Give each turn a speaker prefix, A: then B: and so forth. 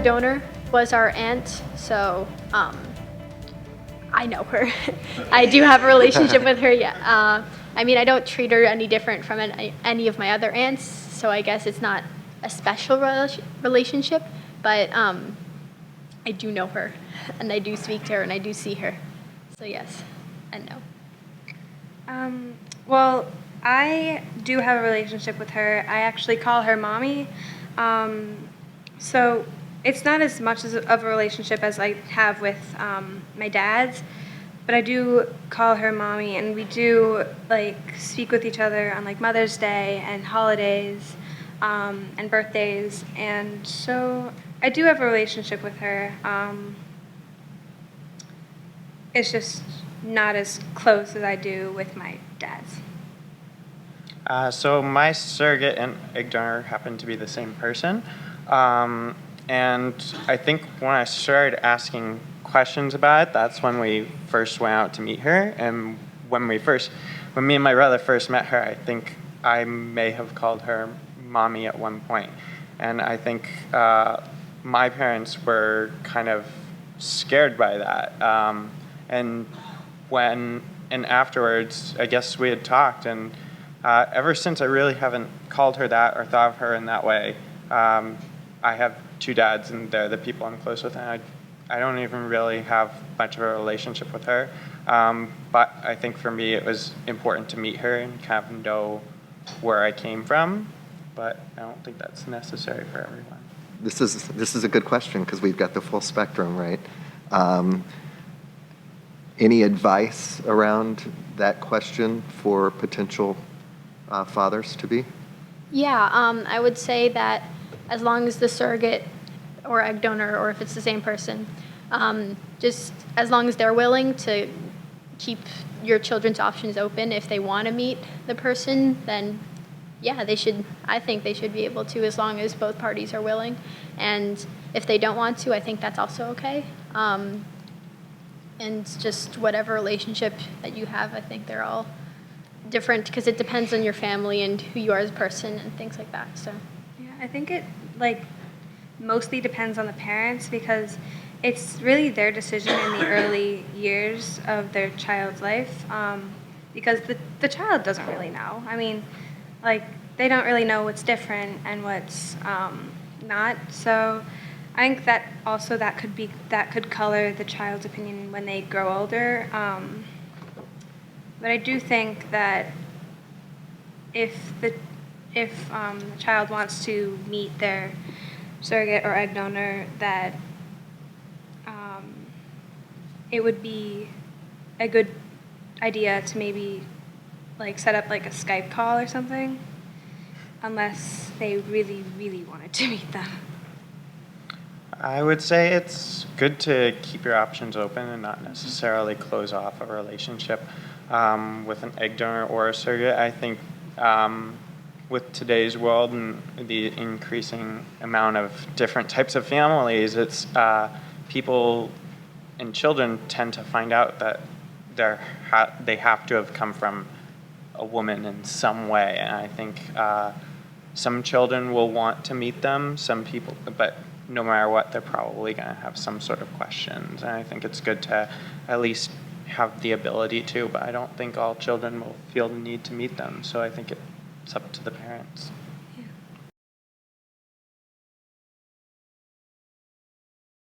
A: egg donor was our aunt, so I know her. I do have a relationship with her, yeah. I mean, I don't treat her any different from any of my other aunts, so I guess it's not a special relationship, but I do know her, and I do speak to her, and I do see her. So yes and no.
B: Well, I do have a relationship with her. I actually call her mommy. So it's not as much of a relationship as I have with my dad's, but I do call her mommy, and we do like speak with each other on like Mother's Day and holidays and birthdays, and so I do have a relationship with her. It's just not as close as I do with my dad's.
C: So my surrogate and egg donor happened to be the same person. And I think when I started asking questions about it, that's when we first went out to meet her. And when me and my brother first met her, I think I may have called her mommy at one point. And I think my parents were kind of scared by that. And afterwards, I guess we had talked, and ever since I really haven't called her that or thought of her in that way. I have two dads, and they're the people I'm close with, and I don't even really have much of a relationship with her. But I think for me it was important to meet her and kind of know where I came from, but I don't think that's necessary for everyone.
D: This is a good question because we've got the full spectrum, right? Any advice around that question for potential fathers-to-be?
A: Yeah, I would say that as long as the surrogate or egg donor, or if it's the same person, just as long as they're willing to keep your children's options open, if they want to meet the person, then yeah, I think they should be able to, as long as both parties are willing. And if they don't want to, I think that's also okay. And just whatever relationship that you have, I think they're all different because it depends on your family and who you are as a person and things like that. So
B: yeah, I think it mostly depends on the parents because it's really their decision in the early years of their child's life because the child doesn't really know. I mean, they don't really know what's different and what's not. So I think that could color the child's opinion when they grow older. But I do think that if the child wants to meet their surrogate or egg donor, that it would be a good idea to maybe set up a Skype call or something, unless they really, really wanted to meet them.
C: I would say it's good to keep your options open and not necessarily close off a relationship with an egg donor or a surrogate. I think with today's world and the increasing amount of different types of families, it's people and children tend to find out that they have to have come from a woman in some way. And I think some children will want to meet them, some people, but no matter what, they're probably going to have some sort of questions. And I think it's good to at least have the ability to, but I don't think all children will feel the need to meet them. So I think it's up to the parents.